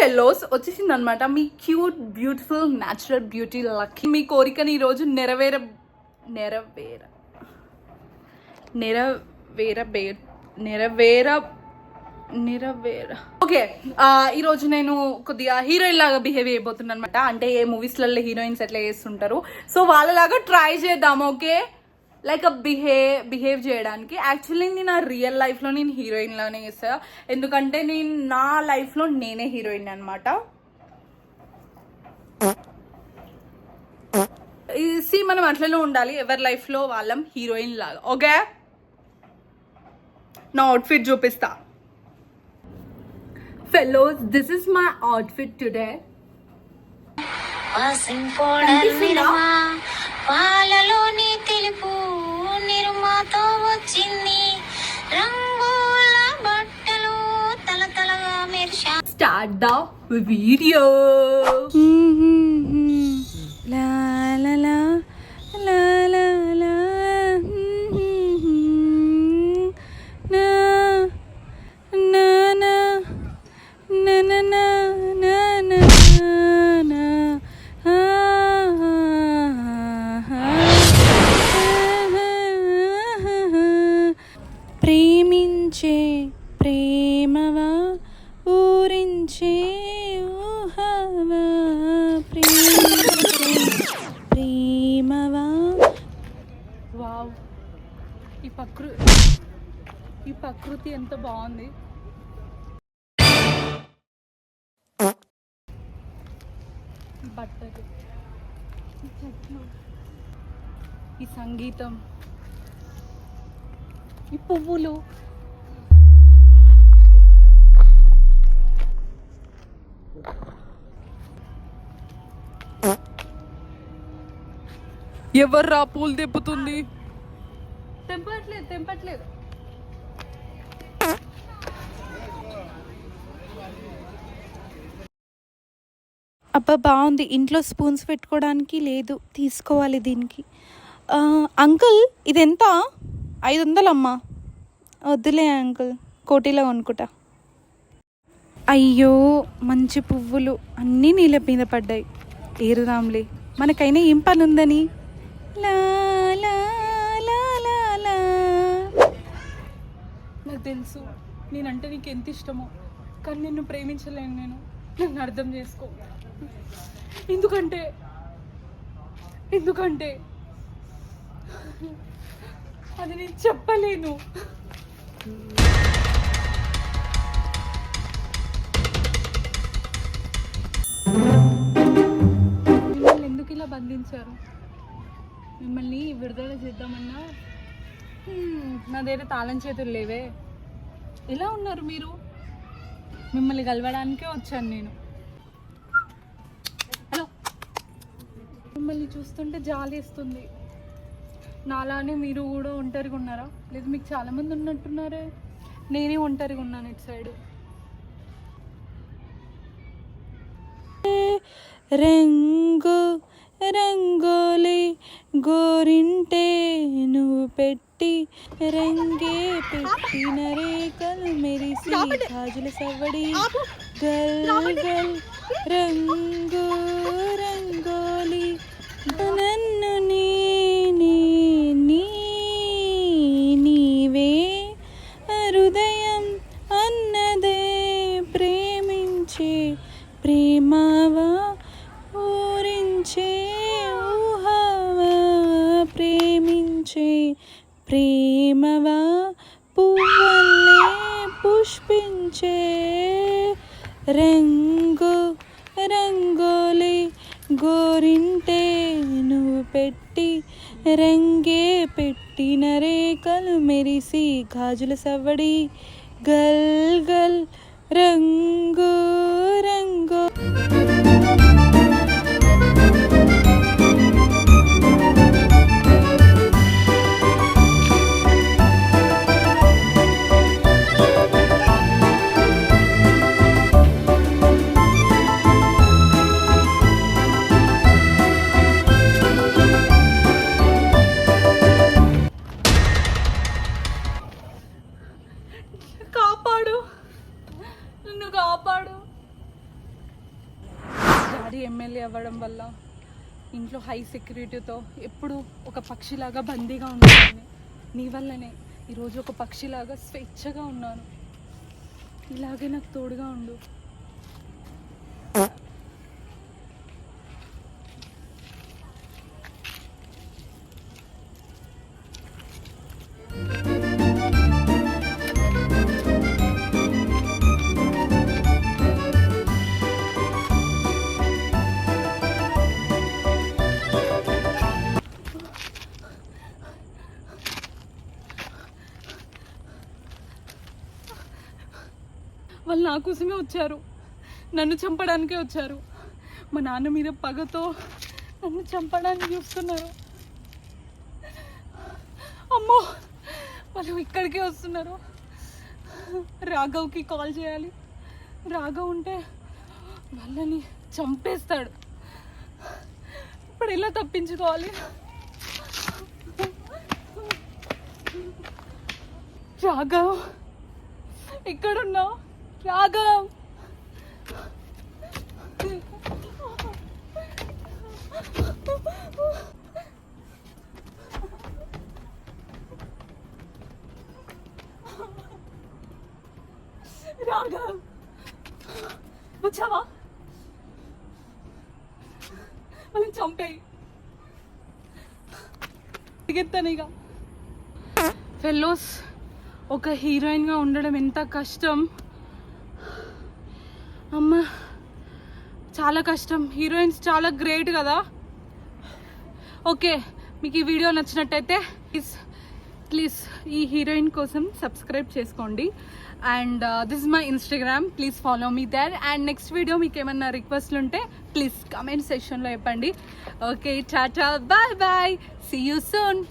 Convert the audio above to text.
Fellows వచ్చేసింది అనమాట మీ cute beautiful natural beauty lucky. మీ కోరికని ఈరోజు ఓకే. ఈరోజు నేను కొద్దిగా హీరోయిన్ లాగా బిహేవ్ అయిపోతున్నాను అనమాట. అంటే ఏ మూవీస్లలో హీరోయిన్స్ ఎట్లా చేస్తుంటారు, సో వాళ్ళలాగా ట్రై చేద్దాం. ఓకే, లైక్ బిహేవ్ చేయడానికి. యాక్చువల్లీ నేను నా రియల్ లైఫ్లో నేను హీరోయిన్ లానే చేస్తా, ఎందుకంటే నేను నా లైఫ్లో నేనే హీరోయిన్ అనమాట. మనం అట్లనే ఉండాలి, ఎవరి లైఫ్లో వాళ్ళం హీరోయిన్ లాగా. ఓకే, నా అవుట్ఫిట్ చూపిస్తా. Fellows, this is my outfit today. పాలలోని తెలుపు నిర్మాతో వచ్చింది రంగుల బట్టలు తలతలగా మెరిశా. Start the video. La la la la la la. ప్రేమించే ప్రేమవా ఊరించే ఊహవా ప్రేమవా. వావ్, ఈ ప్రకృతి ఎంత బాగుంది. బట్టలు, ఈ చెట్లు, ఈ సంగీతం, ఈ పువ్వులు. ఎవర్రా పూలు తెంపుతుంది? తెంపట్లేదు. అబ్బా బాగుంది. ఇంట్లో స్పూన్స్ పెట్టుకోవడానికి లేదు, తీసుకోవాలి దీనికి. అంకుల్ ఇది ఎంత? 500 అమ్మా. వద్దులే అంకుల్, కోటిలో కొనుక్కుంటా. అయ్యో మంచి పువ్వులు అన్నీ నీళ్ళ మీద పడ్డాయి. ఏరుదాంలే, మనకైనా ఏం పని ఉందని. లా లా లా లా లా. నాకు తెలుసు నేనంటే నీకు ఎంత ఇష్టమో, కానీ నిన్ను ప్రేమించలేను నేను. నన్ను అర్థం చేసుకో. ఎందుకంటే అది నేను చెప్పలేను. మిమ్మల్ని ఎందుకు ఇలా బంధించారు? మిమ్మల్ని విడుదల చేద్దామన్నా నా దగ్గర తాళం చేతులు లేవే. ఎలా ఉన్నారు మీరు? మిమ్మల్ని కలవడానికే వచ్చాను నేను. హలో, మిమ్మల్ని చూస్తుంటే జాలేస్తుంది. నాలానే మీరు కూడా ఒంటరిగా ఉన్నారా? లేదు మీకు చాలామంది ఉన్నట్టున్నారే. నేనే ఒంటరిగా ఉన్నాను ఇటు సైడ్. రంగు రంగోలి గోరింటే నువ్వు పెట్టి రంగే పెట్టిన రేఖలు మెరిసి గాజుల సవ్వడి గల్ గల్ రంగు రంగోలి నన్ను నీవే హృదయం అన్నదే ప్రేమించే ప్రేమవా ఊరించే ఊహవా ప్రేమించే ప్రేమవా పువ్వులే పుష్పించే రంగు రంగోలి గోరింటే నువ్వు పెట్టి రంగే పెట్టిన రేఖలు మెరిసి గాజుల సవ్వడి గల్ గల్ రంగు రంగు. కాపాడు, నన్ను కాపాడు. డాడీ ఎమ్మెల్యే అవ్వడం వల్ల ఇంట్లో హై సెక్యూరిటీతో ఎప్పుడు ఒక పక్షిలాగా బందీగా ఉండేదాన్ని. నీ వల్లనే ఈరోజు ఒక పక్షిలాగా స్వేచ్ఛగా ఉన్నాను. ఇలాగే నాకు తోడుగా ఉండు. వాళ్ళు నా కోసమే వచ్చారు, నన్ను చంపడానికే వచ్చారు. మా నాన్న మీద పగతో నన్ను చంపడానికి చూస్తున్నారు. అమ్మో, వాళ్ళు ఇక్కడికే వస్తున్నారు. రాఘవ్కి కాల్ చేయాలి. రాఘవ్ ఉంటే వాళ్ళని చంపేస్తాడు. ఇప్పుడు ఎలా తప్పించుకోవాలి? రాఘవ్, ఎక్కడున్నావు రాఘవ్? రాఘవ్, వచ్చావా? వాళ్ళని చంపేయి. ఎత్తాను ఇక. ఫెలోస్, ఒక హీరోయిన్గా ఉండడం ఎంత కష్టం అమ్మ, చాలా కష్టం. హీరోయిన్స్ చాలా గ్రేట్ కదా. ఓకే, మీకు ఈ వీడియో నచ్చినట్టయితే ప్లీజ్ ఈ హీరోయిన్ కోసం సబ్స్క్రైబ్ చేసుకోండి. And this is my Instagram, please follow me there. And next video మీకు ఏమన్నా రిక్వెస్ట్లు ఉంటే ప్లీజ్ కమెంట్ సెక్షన్లో చెప్పండి. Okay, tata, bye bye, see you soon.